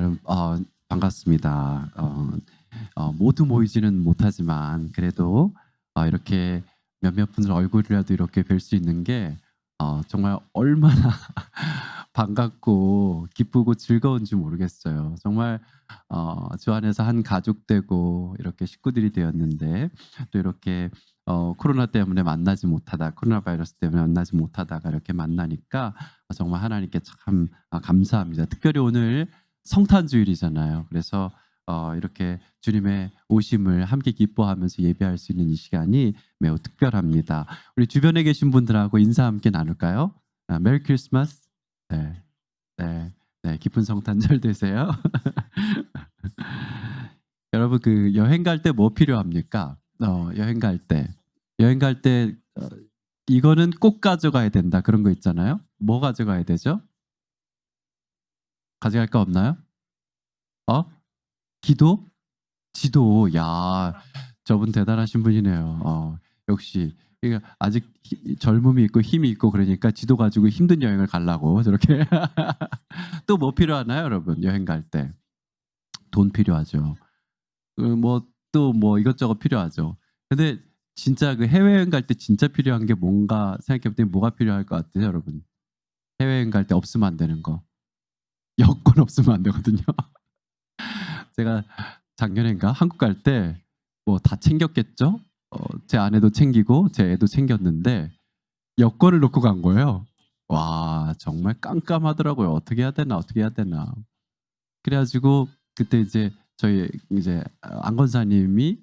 여러분 반갑습니다. 모두 모이지는 못하지만 그래도 이렇게 몇몇 분들 얼굴이라도 이렇게 뵐 수 있는 게 정말 얼마나 반갑고 기쁘고 즐거운지 모르겠어요. 정말 주 안에서 한 가족 되고 이렇게 식구들이 되었는데 또 이렇게 코로나 때문에 만나지 못하다, 코로나 바이러스 때문에 만나지 못하다가 이렇게 만나니까 정말 하나님께 참 감사합니다. 특별히 오늘 성탄주일이잖아요. 그래서 이렇게 주님의 오심을 함께 기뻐하면서 예배할 수 있는 이 시간이 매우 특별합니다. 우리 주변에 계신 분들하고 인사 함께 나눌까요? 메리 크리스마스. 네, 네, 네, 기쁜 성탄절 되세요. 여러분 그 여행 갈 때 뭐 필요합니까? 여행 갈 때 이거는 꼭 가져가야 된다 그런 거 있잖아요. 뭐 가져가야 되죠? 가져갈 거 없나요? 기도? 지도. 야, 저분 대단하신 분이네요. 역시 이게 아직 젊음이 있고 힘이 있고 그러니까 지도 가지고 힘든 여행을 가려고 저렇게. 또 뭐 필요하나요, 여러분? 여행 갈 때. 돈 필요하죠. 또 뭐 이것저것 필요하죠. 근데 진짜 그 해외여행 갈 때 진짜 필요한 게 뭔가 생각해 보면 뭐가 필요할 것 같아요, 여러분? 해외여행 갈 때 없으면 안 되는 거. 여권 없으면 안 되거든요. 제가 작년인가 한국 갈 때 뭐 다 챙겼겠죠? 제 아내도 챙기고 제 애도 챙겼는데 여권을 놓고 간 거예요. 와, 정말 깜깜하더라고요. 어떻게 해야 되나, 어떻게 해야 되나. 그래가지고 그때 이제 저희 이제 안 권사님이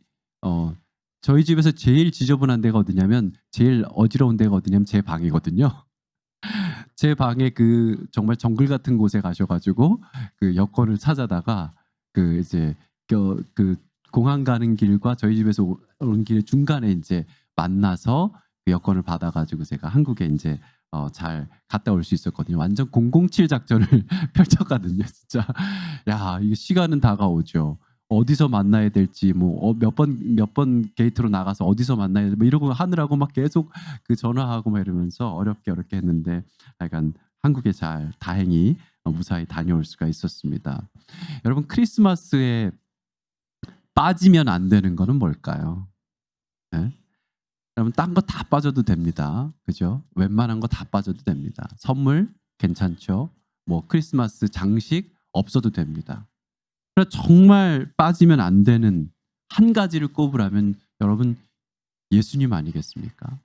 저희 집에서 제일 지저분한 데가 어디냐면 제일 어지러운 데가 어디냐면 제 방이거든요. 제 방에 그 정말 정글 같은 곳에 가셔가지고 그 여권을 찾아다가 그 이제 그 공항 가는 길과 저희 집에서 오는 길 중간에 이제 만나서 그 여권을 받아가지고 제가 한국에 이제 잘 갔다 올 수 있었거든요. 완전 007 작전을 펼쳤거든요, 진짜. 야, 이거 시간은 다가오죠. 어디서 만나야 될지 뭐 몇 번 게이트로 나가서 어디서 만나야 돼 뭐 이러고 하느라고 막 계속 그 전화하고 막 이러면서 어렵게 했는데 약간 한국에 잘 다행히 무사히 다녀올 수가 있었습니다. 여러분 크리스마스에 빠지면 안 되는 거는 뭘까요? 네? 여러분 딴 거 다 빠져도 됩니다. 그죠? 웬만한 거 다 빠져도 됩니다. 선물 괜찮죠? 뭐 크리스마스 장식 없어도 됩니다. 그러나 정말 빠지면 안 되는 한 가지를 꼽으라면 여러분 예수님 아니겠습니까?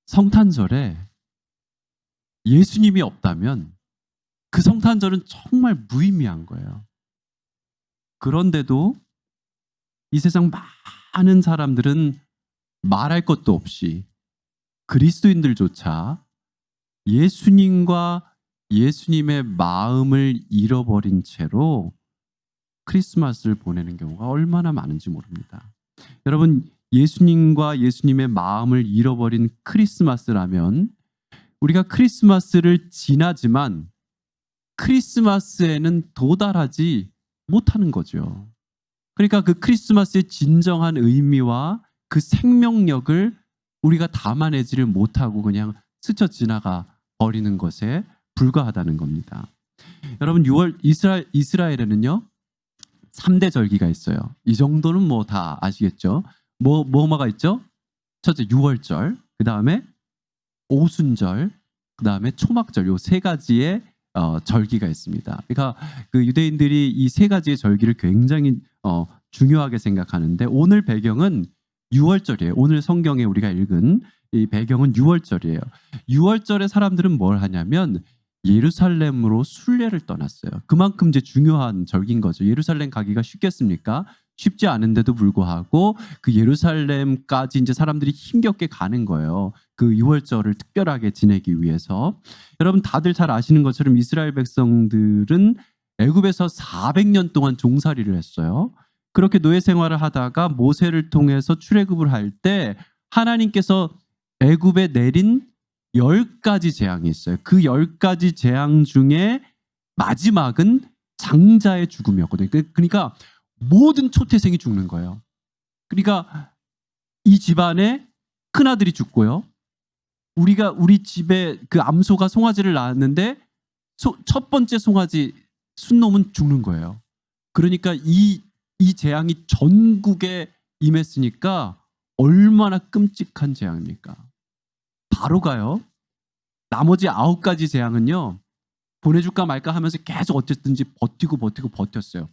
성탄절에 예수님이 없다면 그 성탄절은 정말 무의미한 거예요. 그런데도 이 세상 많은 사람들은 말할 것도 없이 그리스도인들조차 예수님과 예수님의 마음을 잃어버린 채로 크리스마스를 보내는 경우가 얼마나 많은지 모릅니다. 여러분 예수님과 예수님의 마음을 잃어버린 크리스마스라면 우리가 크리스마스를 지나지만 크리스마스에는 도달하지 못하는 거죠. 그러니까 그 크리스마스의 진정한 의미와 그 생명력을 우리가 담아내지를 못하고 그냥 스쳐 지나가 버리는 것에 불과하다는 겁니다. 여러분 6월 이스라엘에는요 3대 절기가 있어요. 이 정도는 뭐 다 아시겠죠? 뭐가 있죠? 첫째 6월절, 그 다음에 오순절, 그 다음에 초막절, 요 세 가지의 절기가 있습니다. 그러니까 그 유대인들이 이 세 가지의 절기를 굉장히 중요하게 생각하는데 오늘 배경은 6월절이에요. 오늘 성경에 우리가 읽은 이 배경은 6월절이에요. 6월절에 사람들은 뭘 하냐면 예루살렘으로 순례를 떠났어요. 그만큼 이제 중요한 절기인 거죠. 예루살렘 가기가 쉽겠습니까? 쉽지 않은데도 불구하고 그 예루살렘까지 이제 사람들이 힘겹게 가는 거예요. 그 6월절을 특별하게 지내기 위해서. 여러분 다들 잘 아시는 것처럼 이스라엘 백성들은 애굽에서 400년 동안 종살이를 했어요. 그렇게 노예 생활을 하다가 모세를 통해서 출애굽을 할 때 하나님께서 애굽에 내린 10가지 재앙이 있어요. 그 10가지 재앙 중에 마지막은 장자의 죽음이었거든요. 그러니까 모든 초태생이 죽는 거예요. 그러니까 이 집안에 큰아들이 죽고요. 우리 집에 그 암소가 송아지를 낳았는데 첫 번째 송아지 순놈은 죽는 거예요. 그러니까 이 재앙이 전국에 임했으니까 얼마나 끔찍한 재앙입니까? 바로 가요. 나머지 9가지 재앙은요, 보내줄까 말까 하면서 계속 어쨌든지 버텼어요.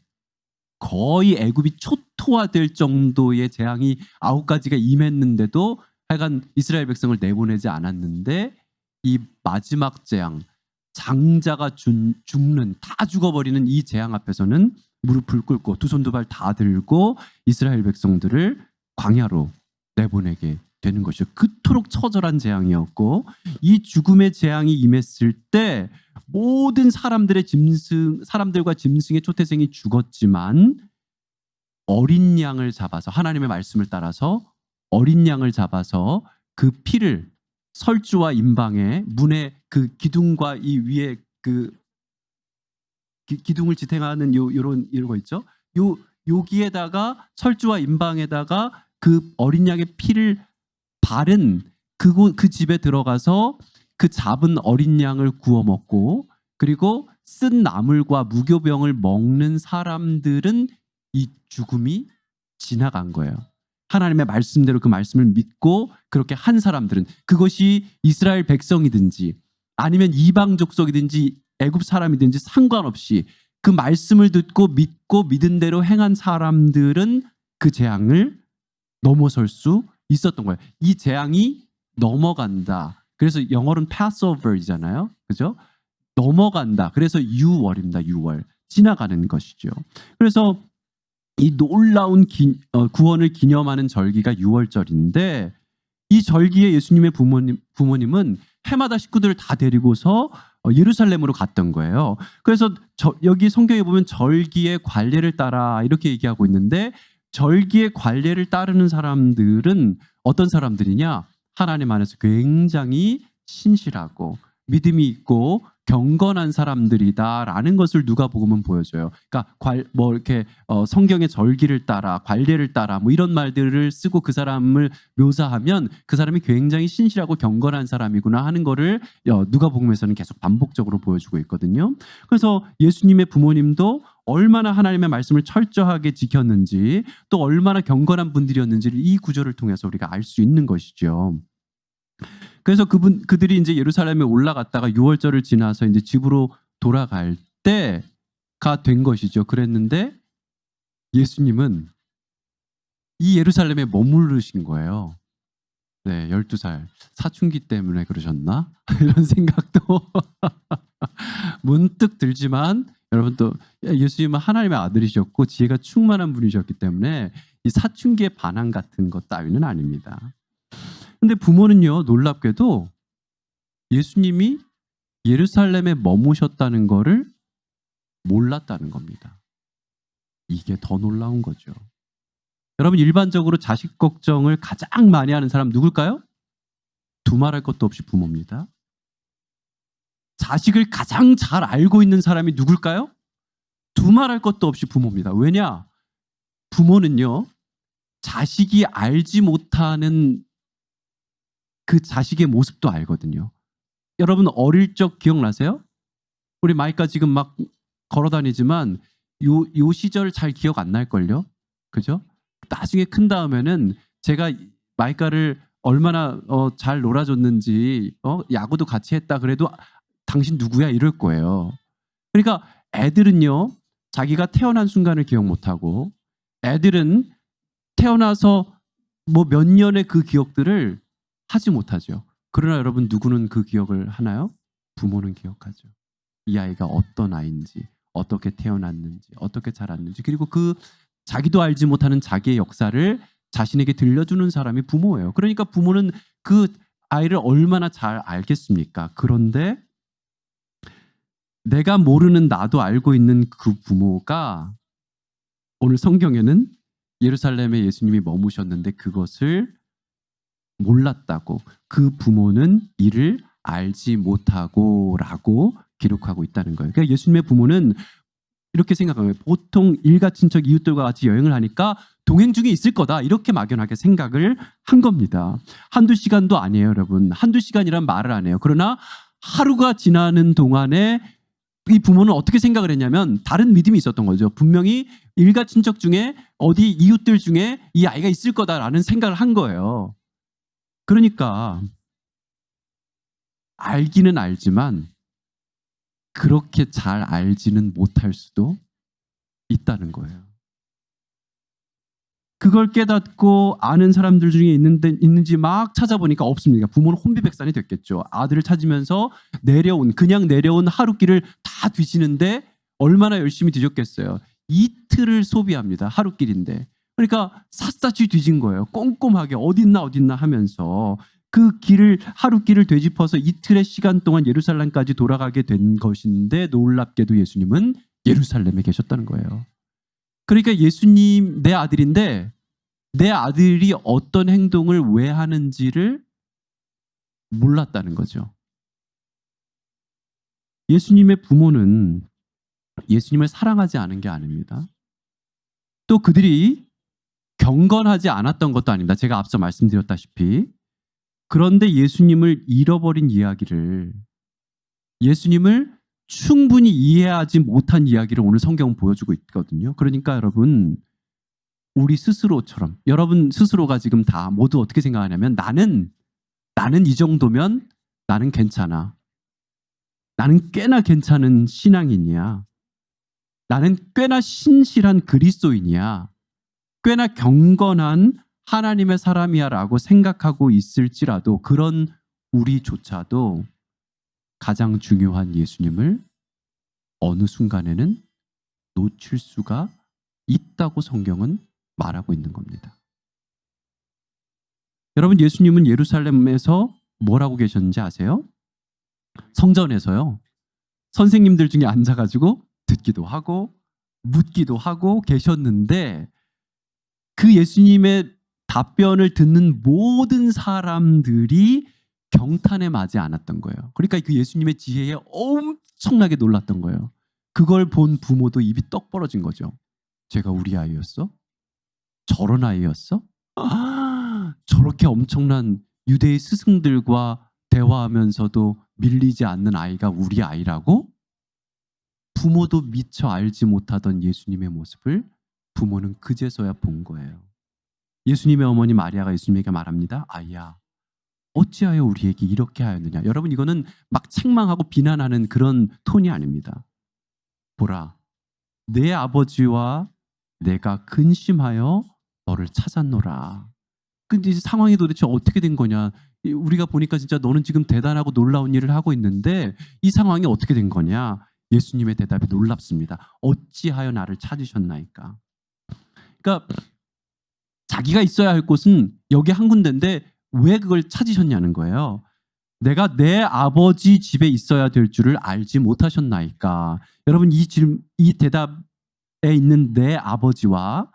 거의 애굽이 초토화될 정도의 재앙이 9가지가 임했는데도 하여간 이스라엘 백성을 내보내지 않았는데, 이 마지막 재앙, 장자가 죽는, 다 죽어버리는 이 재앙 앞에서는 무릎을 꿇고 두 손 두 발 다 들고 이스라엘 백성들을 광야로 내보내게 되는 것이죠. 그토록 처절한 재앙이었고, 이 죽음의 재앙이 임했을 때 모든 사람들과 짐승의 초태생이 죽었지만, 어린 양을 잡아서, 하나님의 말씀을 따라서 어린 양을 잡아서 그 피를 설주와 임방에, 문의 그 기둥과 이 위에 그 기둥을 지탱하는 요런 거 있죠. 여기에다가 설주와 임방에다가 그 어린 양의 피를 바른 그 집에 들어가서 그 잡은 어린 양을 구워 먹고, 그리고 쓴 나물과 무교병을 먹는 사람들은 이 죽음이 지나간 거예요. 하나님의 말씀대로 그 말씀을 믿고 그렇게 한 사람들은, 그것이 이스라엘 백성이든지 아니면 이방 족속이든지 애굽 사람이든지 상관없이 그 말씀을 듣고 믿고 믿은 대로 행한 사람들은 그 재앙을 넘어설 수 있었던 거예요. 이 재앙이 넘어간다. 그래서 영어로는 Passover이잖아요. 그죠? 넘어간다. 그래서 6월입니다. 6월. 지나가는 것이죠. 그래서 이 놀라운 구원을 기념하는 절기가 6월절인데, 이 절기에 예수님의 부모님은 해마다 식구들을 다 데리고서 예루살렘으로 갔던 거예요. 그래서 여기 성경에 보면 절기의 관례를 따라 이렇게 얘기하고 있는데, 절기의 관례를 따르는 사람들은 어떤 사람들이냐? 하나님 안에서 굉장히 신실하고 믿음이 있고 경건한 사람들이다라는 것을 누가복음은 보여줘요. 그러니까 이렇게 성경의 절기를 따라, 관례를 따라 뭐 이런 말들을 쓰고 그 사람을 묘사하면 그 사람이 굉장히 신실하고 경건한 사람이구나 하는 거를 누가복음에서는 계속 반복적으로 보여주고 있거든요. 그래서 예수님의 부모님도 얼마나 하나님의 말씀을 철저하게 지켰는지, 또 얼마나 경건한 분들이었는지를 이 구절을 통해서 우리가 알 수 있는 것이죠. 그래서 그들이 이제 예루살렘에 올라갔다가 6월절을 지나서 이제 집으로 돌아갈 때가 된 것이죠. 그랬는데 예수님은 이 예루살렘에 머무르신 거예요. 네, 12살. 사춘기 때문에 그러셨나? 이런 생각도 문득 들지만, 여러분 또 예수님은 하나님의 아들이셨고 지혜가 충만한 분이셨기 때문에 이 사춘기의 반항 같은 것 따위는 아닙니다. 근데 부모는요, 놀랍게도 예수님이 예루살렘에 머무셨다는 거를 몰랐다는 겁니다. 이게 더 놀라운 거죠. 여러분, 일반적으로 자식 걱정을 가장 많이 하는 사람 누굴까요? 두말할 것도 없이 부모입니다. 자식을 가장 잘 알고 있는 사람이 누굴까요? 두말할 것도 없이 부모입니다. 왜냐? 부모는요, 자식이 알지 못하는 그 자식의 모습도 알거든요. 여러분 어릴 적 기억나세요? 우리 마이카 지금 막 걸어다니지만 요 시절 잘 기억 안 날걸요? 그죠? 나중에 큰 다음에는 제가 마이카를 얼마나 잘 놀아줬는지, 야구도 같이 했다 그래도 당신 누구야? 이럴 거예요. 그러니까 애들은요, 자기가 태어난 순간을 기억 못하고, 애들은 태어나서 뭐 몇 년의 그 기억들을 하지 못하죠. 그러나 여러분, 누구는 그 기억을 하나요? 부모는 기억하죠. 이 아이가 어떤 아이인지, 어떻게 태어났는지, 어떻게 자랐는지, 그리고 그 자기도 알지 못하는 자기의 역사를 자신에게 들려주는 사람이 부모예요. 그러니까 부모는 그 아이를 얼마나 잘 알겠습니까? 그런데 내가 모르는 나도 알고 있는 그 부모가 오늘 성경에는 예루살렘에 예수님이 머무셨는데 그것을 몰랐다고, 그 부모는 이를 알지 못하고 라고 기록하고 있다는 거예요. 그러니까 예수님의 부모는 이렇게 생각하면, 보통 일가 친척 이웃들과 같이 여행을 하니까 동행 중에 있을 거다, 이렇게 막연하게 생각을 한 겁니다. 한두 시간도 아니에요, 여러분. 한두 시간이란 말을 안 해요. 그러나 하루가 지나는 동안에 이 부모는 어떻게 생각을 했냐면 다른 믿음이 있었던 거죠. 분명히 일가 친척 중에 어디 이웃들 중에 이 아이가 있을 거다라는 생각을 한 거예요. 그러니까 알기는 알지만 그렇게 잘 알지는 못할 수도 있다는 거예요. 그걸 깨닫고 아는 사람들 중에 있는지 막 찾아보니까 없습니다. 부모는 혼비백산이 됐겠죠. 아들을 찾으면서 그냥 내려온 하루길을 다 뒤지는데 얼마나 열심히 뒤졌겠어요. 이틀을 소비합니다. 하루길인데. 그러니까 샅샅이 뒤진 거예요. 꼼꼼하게 어딨나 하면서 그 하루길을 되짚어서 이틀의 시간 동안 예루살렘까지 돌아가게 된 것인데 놀랍게도 예수님은 예루살렘에 계셨다는 거예요. 그러니까 예수님 내 아들인데 내 아들이 어떤 행동을 왜 하는지를 몰랐다는 거죠. 예수님의 부모는 예수님을 사랑하지 않은 게 아닙니다. 또 그들이 경건하지 않았던 것도 아닙니다. 제가 앞서 말씀드렸다시피. 그런데 예수님을 잃어버린 이야기를, 예수님을 충분히 이해하지 못한 이야기를 오늘 성경은 보여주고 있거든요. 그러니까 여러분, 우리 스스로처럼, 여러분 스스로가 지금 다 모두 어떻게 생각하냐면 나는 이 정도면 나는 괜찮아. 나는 꽤나 괜찮은 신앙인이야. 나는 꽤나 신실한 그리스도인이야. 꽤나 경건한 하나님의 사람이야 라고 생각하고 있을지라도 그런 우리조차도 가장 중요한 예수님을 어느 순간에는 놓칠 수가 있다고 성경은 말하고 있는 겁니다. 여러분, 예수님은 예루살렘에서 뭐라고 계셨는지 아세요? 성전에서요. 선생님들 중에 앉아가지고 듣기도 하고 묻기도 하고 계셨는데 그 예수님의 답변을 듣는 모든 사람들이 경탄에 맞지 않았던 거예요. 그러니까 그 예수님의 지혜에 엄청나게 놀랐던 거예요. 그걸 본 부모도 입이 떡 벌어진 거죠. 제가 우리 아이였어? 저런 아이였어? 저렇게 엄청난 유대의 스승들과 대화하면서도 밀리지 않는 아이가 우리 아이라고? 부모도 미처 알지 못하던 예수님의 모습을 부모는 그제서야 본 거예요. 예수님의 어머니 마리아가 예수님에게 말합니다. 아이야, 어찌하여 우리에게 이렇게 하였느냐. 여러분, 이거는 막 책망하고 비난하는 그런 톤이 아닙니다. 보라, 내 아버지와 내가 근심하여 너를 찾았노라. 근데 이 상황이 도대체 어떻게 된 거냐. 우리가 보니까 진짜 너는 지금 대단하고 놀라운 일을 하고 있는데 이 상황이 어떻게 된 거냐. 예수님의 대답이 놀랍습니다. 어찌하여 나를 찾으셨나이까. 그러니까 자기가 있어야 할 곳은 여기 한 군데인데 왜 그걸 찾으셨냐는 거예요. 내가 내 아버지 집에 있어야 될 줄을 알지 못하셨나이까. 여러분, 이 대답에 있는 내 아버지와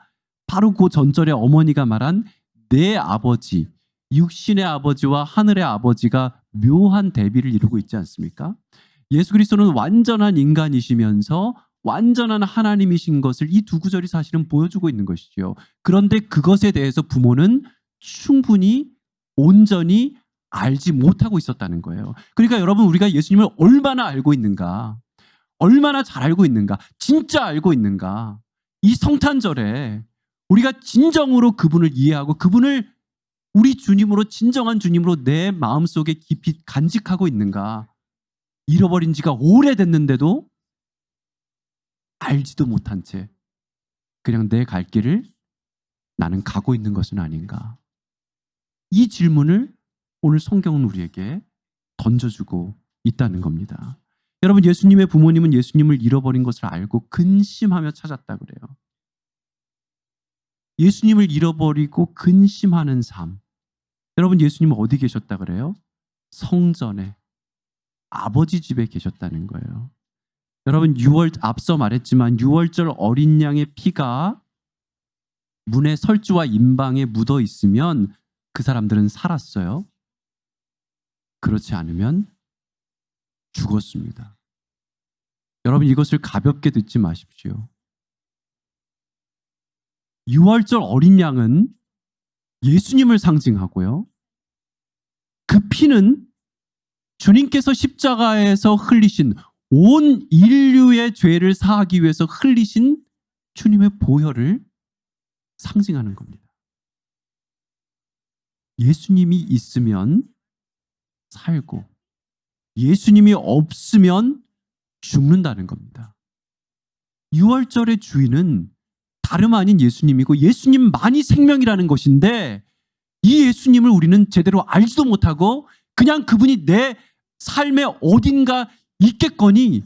바로 그 전절에 어머니가 말한 내 아버지, 육신의 아버지와 하늘의 아버지가 묘한 대비를 이루고 있지 않습니까? 예수 그리스도는 완전한 인간이시면서 완전한 하나님이신 것을 이 두 구절이 사실은 보여주고 있는 것이죠. 그런데 그것에 대해서 부모는 충분히 온전히 알지 못하고 있었다는 거예요. 그러니까 여러분, 우리가 예수님을 얼마나 알고 있는가, 얼마나 잘 알고 있는가, 진짜 알고 있는가, 이 성탄절에 우리가 진정으로 그분을 이해하고 그분을 우리 주님으로, 진정한 주님으로 내 마음속에 깊이 간직하고 있는가. 잃어버린 지가 오래됐는데도 알지도 못한 채 그냥 내 갈 길을 나는 가고 있는 것은 아닌가. 이 질문을 오늘 성경은 우리에게 던져주고 있다는 겁니다. 여러분, 예수님의 부모님은 예수님을 잃어버린 것을 알고 근심하며 찾았다 그래요. 예수님을 잃어버리고 근심하는 삶. 여러분, 예수님은 어디 계셨다 그래요? 성전에, 아버지 집에 계셨다는 거예요. 여러분, 앞서 말했지만 6월절 어린 양의 피가 문의 설주와 임방에 묻어 있으면 그 사람들은 살았어요. 그렇지 않으면 죽었습니다. 여러분, 이것을 가볍게 듣지 마십시오. 6월절 어린 양은 예수님을 상징하고요. 그 피는 주님께서 십자가에서 흘리신 온 인류의 죄를 사하기 위해서 흘리신 주님의 보혈을 상징하는 겁니다. 예수님이 있으면 살고 예수님이 없으면 죽는다는 겁니다. 유월절의 주인은 다름 아닌 예수님이고 예수님만이 생명이라는 것인데 이 예수님을 우리는 제대로 알지도 못하고 그냥 그분이 내 삶의 어딘가 있겠거니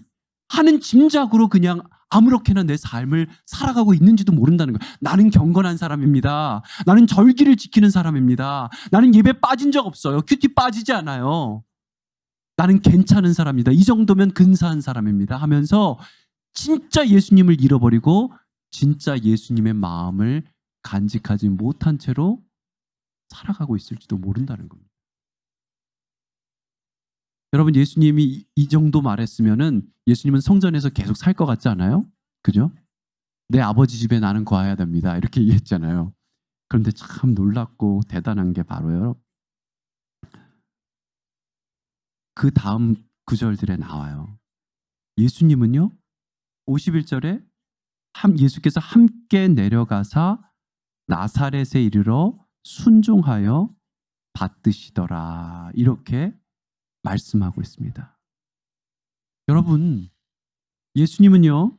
하는 짐작으로 그냥 아무렇게나 내 삶을 살아가고 있는지도 모른다는 거예요. 나는 경건한 사람입니다. 나는 절기를 지키는 사람입니다. 나는 예배 빠진 적 없어요. 큐티 빠지지 않아요. 나는 괜찮은 사람이다. 이 정도면 근사한 사람입니다. 하면서 진짜 예수님을 잃어버리고 진짜 예수님의 마음을 간직하지 못한 채로 살아가고 있을지도 모른다는 겁니다. 여러분, 예수님이 이 정도 말했으면은 예수님은 성전에서 계속 살 것 같지 않아요? 그죠? 내 아버지 집에 나는 거해야 됩니다. 이렇게 얘기했잖아요. 그런데 참 놀랍고 대단한 게 바로요. 그 다음 구절들에 나와요. 예수님은요. 51절에 예수께서 함께 내려가사 나사렛에 이르러 순종하여 받드시더라. 이렇게 말씀하고 있습니다. 여러분, 예수님은요.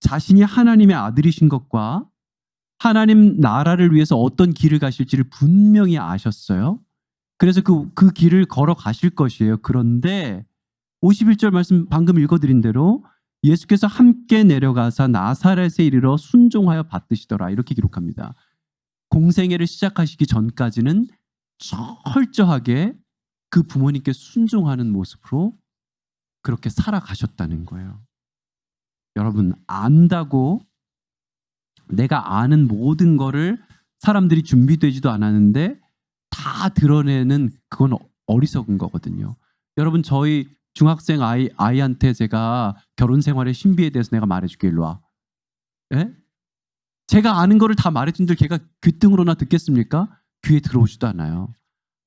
자신이 하나님의 아들이신 것과 하나님 나라를 위해서 어떤 길을 가실지를 분명히 아셨어요. 그래서 그 길을 걸어가실 것이에요. 그런데 51절 말씀 방금 읽어드린 대로 예수께서 함께 내려가사 나사렛에 이르러 순종하여 받드시더라. 이렇게 기록합니다. 공생애를 시작하시기 전까지는 철저하게 그 부모님께 순종하는 모습으로 그렇게 살아가셨다는 거예요. 여러분, 안다고 내가 아는 모든 거를 사람들이 준비되지도 않았는데 다 드러내는 그건 어리석은 거거든요. 여러분, 저희 중학생 아이한테 제가 결혼 생활의 신비에 대해서 내가 말해줄게. 일로 와. 예? 제가 아는 거를 다 말해준들 걔가 귀등으로나 듣겠습니까? 귀에 들어오지도 않아요.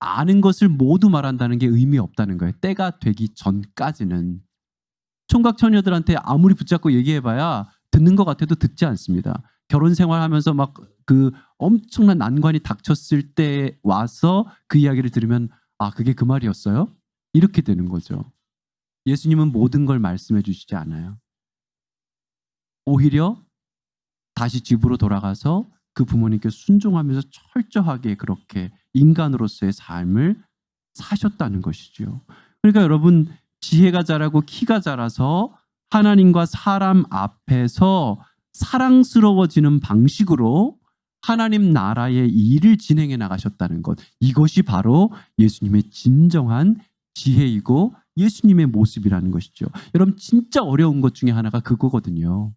아는 것을 모두 말한다는 게 의미 없다는 거예요. 때가 되기 전까지는. 총각 처녀들한테 아무리 붙잡고 얘기해봐야 듣는 것 같아도 듣지 않습니다. 결혼 생활하면서 막 그 엄청난 난관이 닥쳤을 때 와서 그 이야기를 들으면 아, 그게 그 말이었어요? 이렇게 되는 거죠. 예수님은 모든 걸 말씀해 주시지 않아요. 오히려 다시 집으로 돌아가서 그 부모님께 순종하면서 철저하게 그렇게 인간으로서의 삶을 사셨다는 것이죠. 그러니까 여러분, 지혜가 자라고 키가 자라서 하나님과 사람 앞에서 사랑스러워지는 방식으로 하나님 나라의 일을 진행해 나가셨다는 것, 이것이 바로 예수님의 진정한 지혜이고 예수님의 모습이라는 것이죠. 여러분, 진짜 어려운 것 중에 하나가 그거거든요.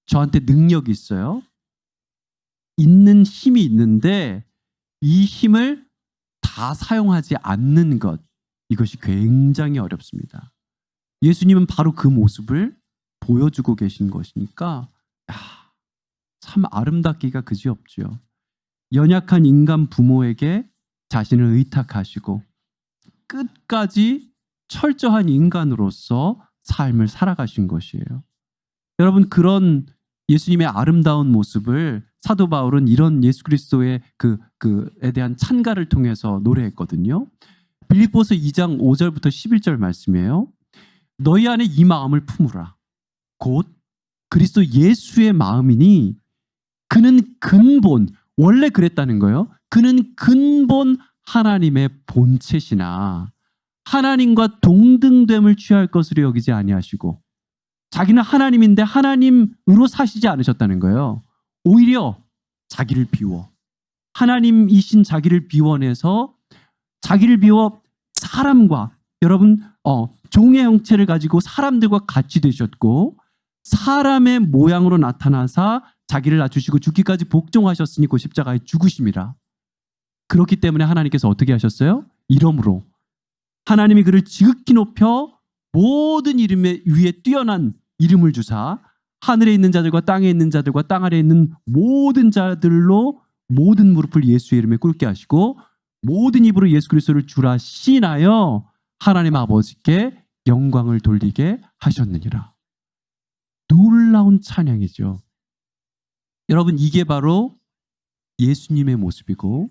저한테 능력이 있어요. 있는 힘이 있는데 이 힘을 다 사용하지 않는 것, 이것이 굉장히 어렵습니다. 예수님은 바로 그 모습을 보여주고 계신 것이니까 참 아름답기가 그지없죠. 연약한 인간 부모에게 자신을 의탁하시고 끝까지 철저한 인간으로서 삶을 살아가신 것이에요. 여러분, 그런 예수님의 아름다운 모습을 사도 바울은 이런 예수 그리스도의 그에 대한 찬가를 통해서 노래했거든요. 빌립보서 2장 5절부터 11절 말씀이에요. 너희 안에 이 마음을 품으라. 곧 그리스도 예수의 마음이니 그는 근본, 원래 그랬다는 거예요. 그는 근본 하나님의 본체시나 하나님과 동등됨을 취할 것으로 여기지 아니하시고 자기는 하나님인데 하나님으로 사시지 않으셨다는 거예요. 오히려 자기를 비워, 하나님이신 자기를 비워내서 자기를 비워 사람과, 여러분, 종의 형체를 가지고 사람들과 같이 되셨고 사람의 모양으로 나타나사 자기를 낮추시고 죽기까지 복종하셨으니 그 십자가에 죽으심이라. 그렇기 때문에 하나님께서 어떻게 하셨어요? 이름으로 하나님이 그를 지극히 높여 모든 이름 위에 뛰어난 이름을 주사 하늘에 있는 자들과 땅에 있는 자들과 땅 아래에 있는 모든 자들로 모든 무릎을 예수의 이름에 꿇게 하시고 모든 입으로 예수 그리스도를 주라 시인하여 하나님 아버지께 영광을 돌리게 하셨느니라. 놀라운 찬양이죠. 여러분, 이게 바로 예수님의 모습이고,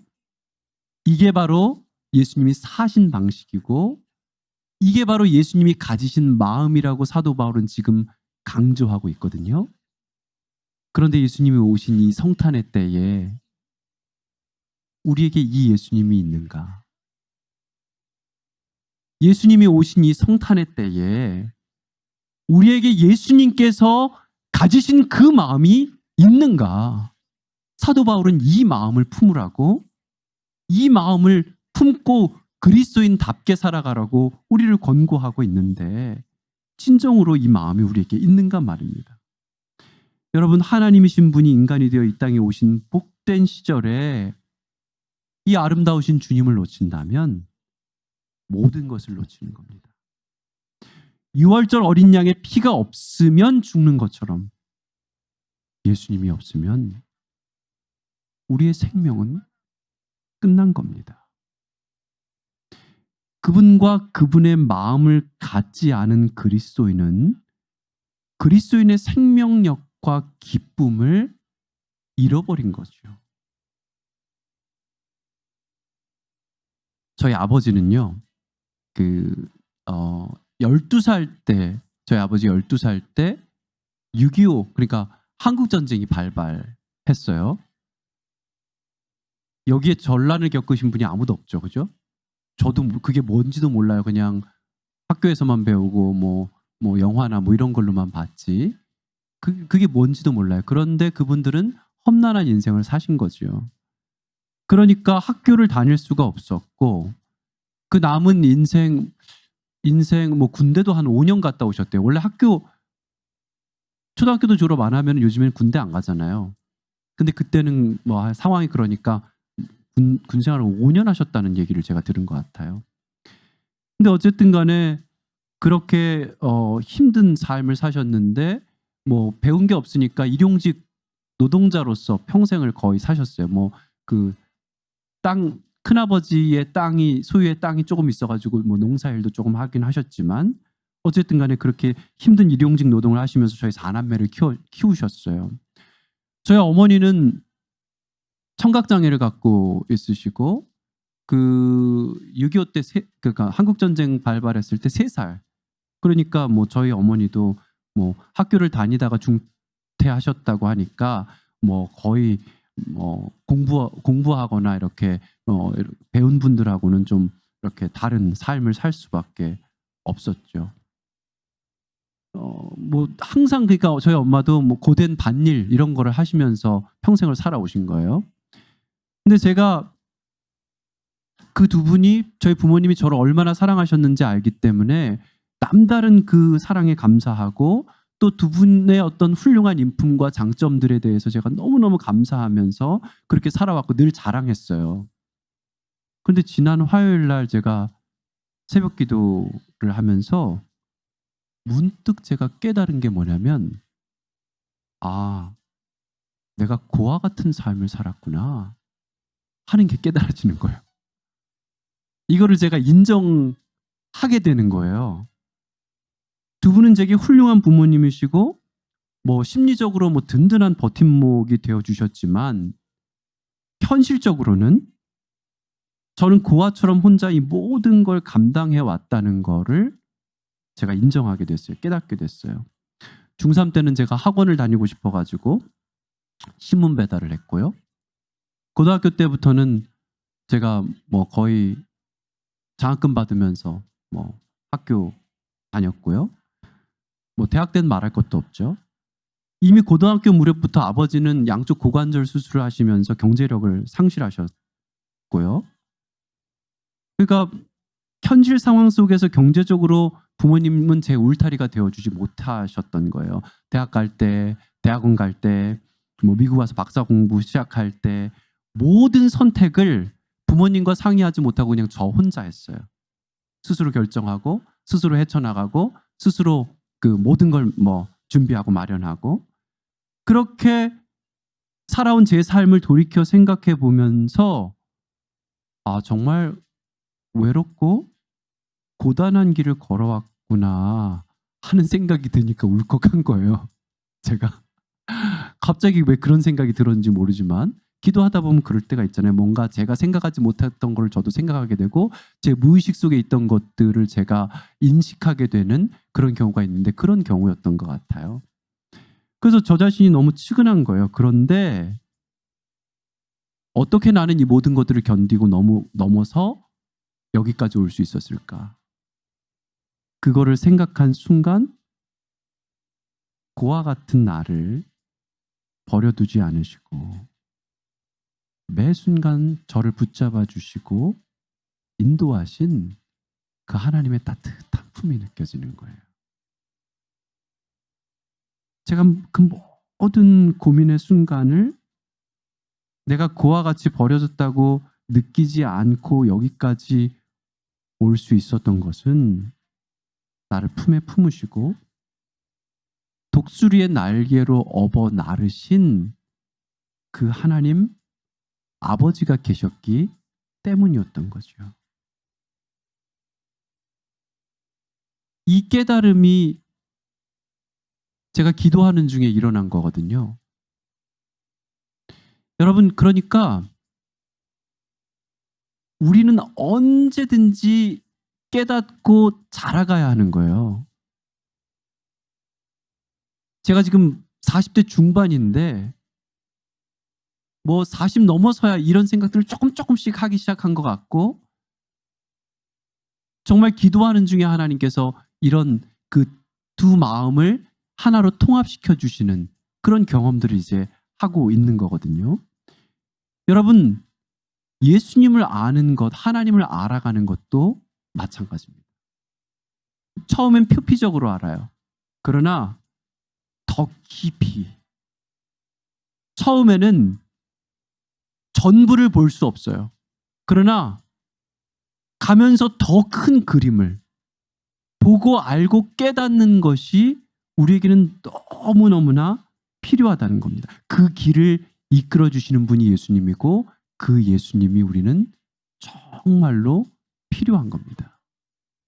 이게 바로 예수님이 사신 방식이고, 이게 바로 예수님이 가지신 마음이라고 사도 바울은 지금 강조하고 있거든요. 그런데 예수님이 오신 이 성탄의 때에 우리에게 이 예수님이 있는가? 예수님이 오신 이 성탄의 때에 우리에게 예수님께서 가지신 그 마음이 있는가? 사도 바울은 이 마음을 품으라고, 이 마음을 품고 그리스도인답게 살아가라고 우리를 권고하고 있는데, 진정으로 이 마음이 우리에게 있는가 말입니다. 여러분, 하나님이신 분이 인간이 되어 이 땅에 오신 복된 시절에 이 아름다우신 주님을 놓친다면 모든 것을 놓치는 겁니다. 6월절 어린 양의 피가 없으면 죽는 것처럼 예수님이 없으면 우리의 생명은 끝난 겁니다. 그분과 그분의 마음을 갖지 않은 그리스도인은 그리스도인의 생명력과 기쁨을 잃어버린 거죠. 저희 아버지는요, 12살 때, 저희 아버지 12살 때 6.25, 그러니까 한국전쟁이 발발했어요. 여기에 전란을 겪으신 분이 아무도 없죠, 그죠? 저도 그게 뭔지도 몰라요. 그냥 학교에서만 배우고 뭐 영화나 뭐 이런 걸로만 봤지. 그게 뭔지도 몰라요. 그런데 그분들은 험난한 인생을 사신 거죠. 그러니까 학교를 다닐 수가 없었고, 그 남은 인생 뭐 군대도 한 5년 갔다 오셨대요. 원래 초등학교도 졸업 안 하면 요즘엔 군대 안 가잖아요. 근데 그때는 뭐 상황이 그러니까 군 생활을 5년 하셨다는 얘기를 제가 들은 것 같아요. 근데 어쨌든 간에 그렇게 힘든 삶을 사셨는데, 뭐 배운 게 없으니까 일용직 노동자로서 평생을 거의 사셨어요. 뭐 큰아버지의 소유의 땅이 조금 있어가지고 뭐 농사일도 조금 하긴 하셨지만, 어쨌든 간에 그렇게 힘든 일용직 노동을 하시면서 저희 4남매를 키우셨어요. 저희 어머니는 청각장애를 갖고 있으시고, 6.25 때 그러니까 한국전쟁 발발했을 때 3살. 그러니까 뭐 저희 어머니도 뭐 학교를 다니다가 중퇴하셨다고 하니까 뭐 거의 뭐 공부하거나 이렇게 배운 분들하고는 좀 이렇게 다른 삶을 살 수밖에 없었죠. 뭐 항상, 그러니까 저희 엄마도 뭐 고된 밭일 이런 거를 하시면서 평생을 살아오신 거예요. 근데 제가 그 두 분이, 저희 부모님이 저를 얼마나 사랑하셨는지 알기 때문에 남다른 그 사랑에 감사하고, 또 두 분의 어떤 훌륭한 인품과 장점들에 대해서 제가 너무너무 감사하면서 그렇게 살아왔고 늘 자랑했어요. 그런데 지난 화요일 날 제가 새벽 기도를 하면서 문득 제가 깨달은 게 뭐냐면, 내가 고아 같은 삶을 살았구나 하는 게 깨달아지는 거예요. 이거를 제가 인정하게 되는 거예요. 두 분은 제게 훌륭한 부모님이시고 뭐 심리적으로 뭐 든든한 버팀목이 되어 주셨지만, 현실적으로는 저는 고아처럼 혼자 이 모든 걸 감당해 왔다는 거를 제가 인정하게 됐어요. 깨닫게 됐어요. 중3 때는 제가 학원을 다니고 싶어 가지고 신문 배달을 했고요. 고등학교 때부터는 제가 뭐 거의 장학금 받으면서 뭐 학교 다녔고요. 뭐 대학 때는 말할 것도 없죠. 이미 고등학교 무렵부터 아버지는 양쪽 고관절 수술을 하시면서 경제력을 상실하셨고요. 그러니까 현실 상황 속에서 경제적으로 부모님은 제 울타리가 되어주지 못하셨던 거예요. 대학 갈 때, 대학원 갈 때, 뭐 미국 와서 박사 공부 시작할 때 모든 선택을 부모님과 상의하지 못하고 그냥 저 혼자 했어요. 스스로 결정하고 스스로 헤쳐나가고 스스로 그 모든 걸 뭐 준비하고 마련하고, 그렇게 살아온 제 삶을 돌이켜 생각해 보면서 정말 외롭고 고단한 길을 있었구나 하는 생각이 드니까 울컥한 거예요. 제가 갑자기 왜 그런 생각이 들었는지 모르지만 기도하다 보면 그럴 때가 있잖아요. 뭔가 제가 생각하지 못했던 걸 저도 생각하게 되고 제 무의식 속에 있던 것들을 제가 인식하게 되는 그런 경우가 있는데 그런 경우였던 것 같아요. 그래서 저 자신이 너무 측은한 거예요. 그런데 어떻게 나는 이 모든 것들을 견디고 넘어서 여기까지 올 수 있었을까? 그거를 생각한 순간 고와 같은 나를 버려두지 않으시고 매 순간 저를 붙잡아 주시고 인도하신 그 하나님의 따뜻한 품이 느껴지는 거예요. 제가 그 모든 고민의 순간을 내가 그와 같이 버려졌다고 느끼지 않고 여기까지 올 수 있었던 것은 나를 품에 품으시고 독수리의 날개로 업어 나르신 그 하나님 아버지가 계셨기 때문이었던 거죠. 이 깨달음이 제가 기도하는 중에 일어난 거거든요. 여러분, 그러니까 우리는 언제든지 깨닫고 자라가야 하는 거예요. 제가 지금 40대 중반인데 뭐 40 넘어서야 이런 생각들을 조금씩 하기 시작한 것 같고 정말 기도하는 중에 하나님께서 이런 그 두 마음을 하나로 통합시켜 주시는 그런 경험들을 이제 하고 있는 거거든요. 여러분, 예수님을 아는 것, 하나님을 알아가는 것도 마찬가지입니다. 처음엔 표피적으로 알아요. 그러나 더 깊이. 처음에는 전부를 볼 수 없어요. 그러나 가면서 더 큰 그림을 보고 알고 깨닫는 것이 우리에게는 너무너무나 필요하다는 겁니다. 그 길을 이끌어 주시는 분이 예수님이고 그 예수님이 우리는 정말로 필요한 겁니다.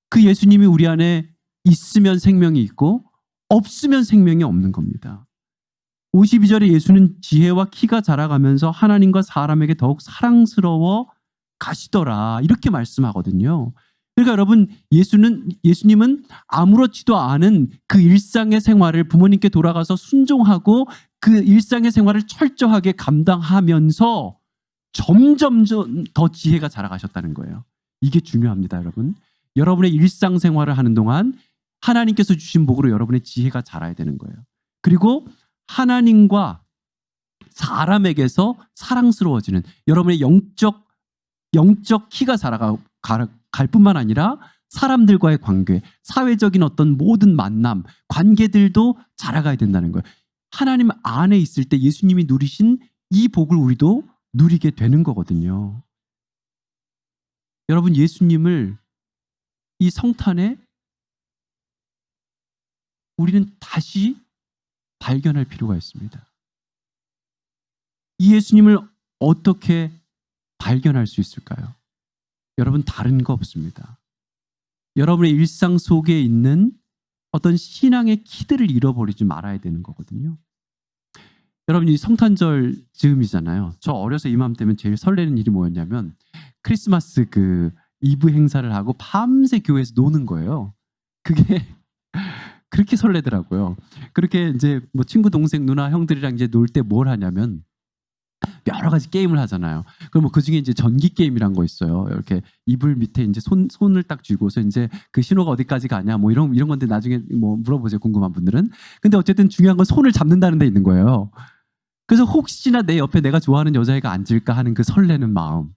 그 예수님이 우리 안에 있으면 생명이 있고 없으면 생명이 없는 겁니다. 52절에 예수는 지혜와 키가 자라가면서 하나님과 사람에게 더욱 사랑스러워 가시더라 이렇게 말씀하거든요. 그러니까 여러분, 예수님은 아무렇지도 않은 그 일상의 생활을 부모님께 돌아가서 순종하고 그 일상의 생활을 철저하게 감당하면서 점점 더 지혜가 자라가셨다는 거예요. 이게 중요합니다, 여러분. 여러분의 일상생활을 하는 동안 하나님께서 주신 복으로 여러분의 지혜가 자라야 되는 거예요. 그리고 하나님과 사람에게서 사랑스러워지는 여러분의 영적 키가 갈 뿐만 아니라 사람들과의 관계, 사회적인 어떤 모든 만남, 관계들도 자라가야 된다는 거예요. 하나님 안에 있을 때 예수님이 누리신 이 복을 우리도 누리게 되는 거거든요. 여러분, 예수님을 이 성탄에 우리는 다시 발견할 필요가 있습니다. 이 예수님을 어떻게 발견할 수 있을까요? 여러분, 다른 거 없습니다. 여러분의 일상 속에 있는 어떤 신앙의 키들을 잃어버리지 말아야 되는 거거든요. 여러분, 이 성탄절 즈음이잖아요. 저 어려서 이맘때면 제일 설레는 일이 뭐였냐면 크리스마스 그 이브 행사를 하고 밤새 교회에서 노는 거예요. 그게 그렇게 설레더라고요. 그렇게 이제 뭐 친구, 동생, 누나, 형들이랑 이제 놀 때 뭘 하냐면 여러 가지 게임을 하잖아요. 그럼 뭐 그 중에 이제 전기 게임이란 거 있어요. 이렇게 이불 밑에 이제 손을 딱 쥐고서 이제 그 신호가 어디까지 가냐 뭐 이런 건데 나중에 뭐 물어보세요, 궁금한 분들은. 근데 어쨌든 중요한 건 손을 잡는다는 데 있는 거예요. 그래서 혹시나 내 옆에 내가 좋아하는 여자애가 앉을까 하는 그 설레는 마음,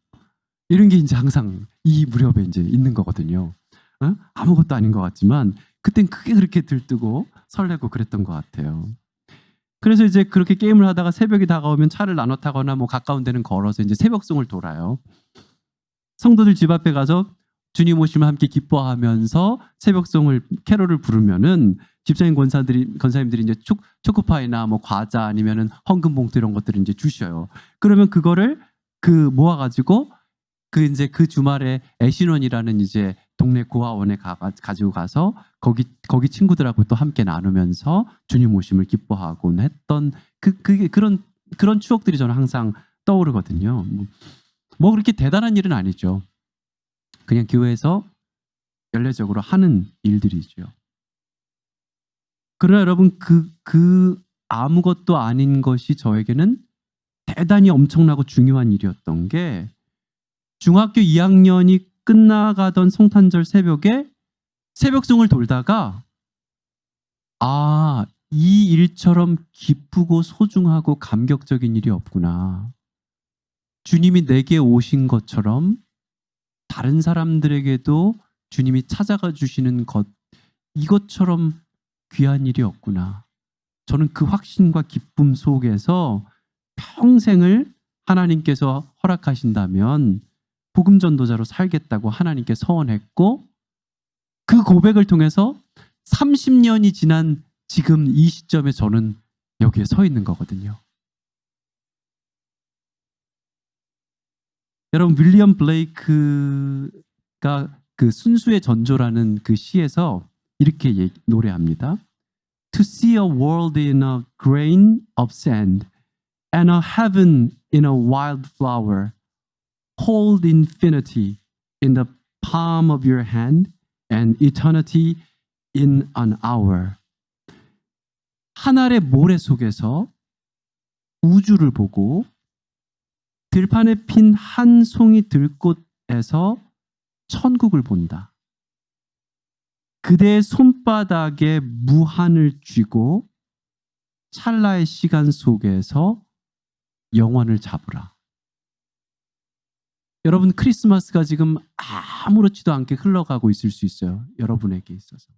이런 게 이제 항상 이 무렵에 이제 있는 거거든요. 아무것도 아닌 것 같지만 그땐 크게 그렇게 들뜨고 설레고 그랬던 것 같아요. 그래서 이제 그렇게 게임을 하다가 새벽이 다가오면 차를 나눠 타거나 뭐 가까운 데는 걸어서 이제 새벽송을 돌아요. 성도들 집 앞에 가서 주님 오시면 함께 기뻐하면서 새벽송을 캐롤을 부르면은 집사님 권사님들이 이제 초코파이나 뭐 과자 아니면은 헌금 봉투 이런 것들을 이제 주셔요. 그러면 그거를 모아가지고 그 이제 그 주말에 애신원이라는 이제 동네 고아원에 가지고 가서 거기 친구들하고 또 함께 나누면서 주님 오심을 기뻐하곤 했던 그게 그런 추억들이 저는 항상 떠오르거든요. 뭐 그렇게 대단한 일은 아니죠. 그냥 교회에서 연례적으로 하는 일들이죠. 그러나 여러분 그 아무것도 아닌 것이 저에게는 대단히 엄청나고 중요한 일이었던 게 중학교 2학년이 끝나가던 성탄절 새벽에 새벽송을 돌다가 이 일처럼 기쁘고 소중하고 감격적인 일이 없구나. 주님이 내게 오신 것처럼 다른 사람들에게도 주님이 찾아가 주시는 것 이것처럼 귀한 일이 없구나. 저는 그 확신과 기쁨 속에서 평생을 하나님께서 허락하신다면 복음 전도자로 살겠다고 하나님께 서원했고 그 고백을 통해서 30년이 지난 지금 이 시점에 저는 여기에 서 있는 거거든요. 여러분 윌리엄 블레이크가 그 순수의 전조라는 그 시에서 이렇게 노래합니다. To see a world in a grain of sand and a heaven in a wildflower. Hold infinity in the palm of your hand and eternity in an hour. 하늘의 모래 속에서 우주를 보고 들판에 핀 한 송이 들꽃에서 천국을 본다. 그대의 손바닥에 무한을 쥐고 찰나의 시간 속에서 영원을 잡으라. 여러분 크리스마스가 지금 아무렇지도 않게 흘러가고 있을 수 있어요. 여러분에게 있어서.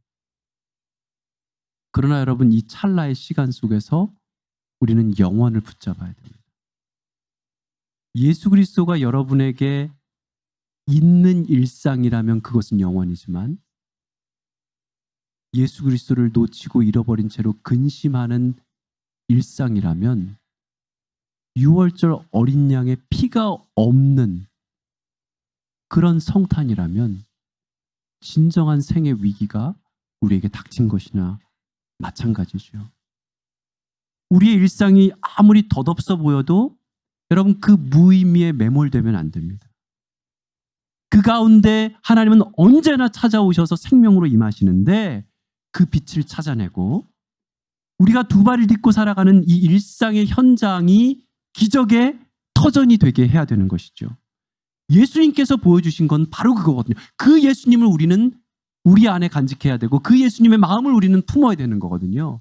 그러나 여러분 이 찰나의 시간 속에서 우리는 영원을 붙잡아야 됩니다. 예수 그리스도가 여러분에게 있는 일상이라면 그것은 영원이지만 예수 그리스도를 놓치고 잃어버린 채로 근심하는 일상이라면 6월절 어린 양의 피가 없는 그런 성탄이라면 진정한 생의 위기가 우리에게 닥친 것이나 마찬가지죠. 우리의 일상이 아무리 덧없어 보여도 여러분 그 무의미에 매몰되면 안 됩니다. 그 가운데 하나님은 언제나 찾아오셔서 생명으로 임하시는데 그 빛을 찾아내고 우리가 두 발을 딛고 살아가는 이 일상의 현장이 기적의 터전이 되게 해야 되는 것이죠. 예수님께서 보여주신 건 바로 그거거든요. 그 예수님을 우리는 우리 안에 간직해야 되고 그 예수님의 마음을 우리는 품어야 되는 거거든요.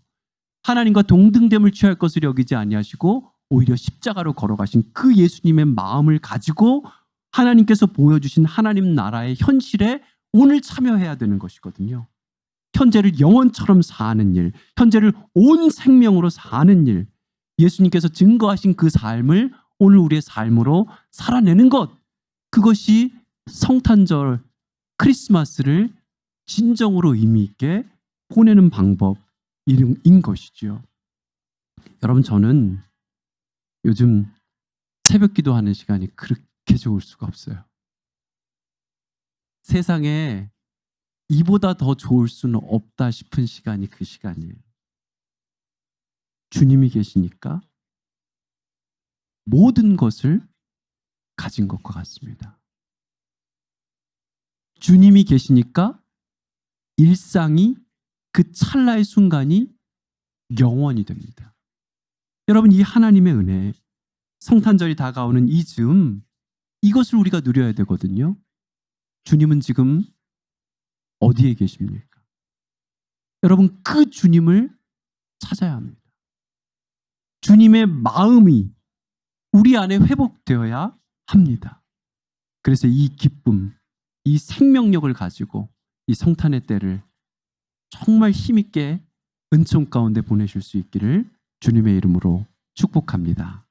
하나님과 동등됨을 취할 것을 여기지 아니하시고 오히려 십자가로 걸어가신 그 예수님의 마음을 가지고 하나님께서 보여주신 하나님 나라의 현실에 오늘 참여해야 되는 것이거든요. 현재를 영원처럼 사는 일, 현재를 온 생명으로 사는 일, 예수님께서 증거하신 그 삶을 오늘 우리의 삶으로 살아내는 것, 그것이 성탄절 크리스마스를 진정으로 의미 있게 보내는 방법인 것이죠. 여러분 저는 요즘 새벽 기도하는 시간이 그렇게 좋을 수가 없어요. 세상에 이보다 더 좋을 수는 없다 싶은 시간이 그 시간이에요. 주님이 계시니까 모든 것을 가진 것과 같습니다. 주님이 계시니까 일상이 그 찰나의 순간이 영원이 됩니다. 여러분 이 하나님의 은혜, 성탄절이 다가오는 이 즈음 이것을 우리가 누려야 되거든요. 주님은 지금 어디에 계십니까? 여러분 그 주님을 찾아야 합니다. 주님의 마음이 우리 안에 회복되어야 합니다. 그래서 이 기쁨, 이 생명력을 가지고 이 성탄의 때를 정말 힘있게 은총 가운데 보내실 수 있기를 주님의 이름으로 축복합니다.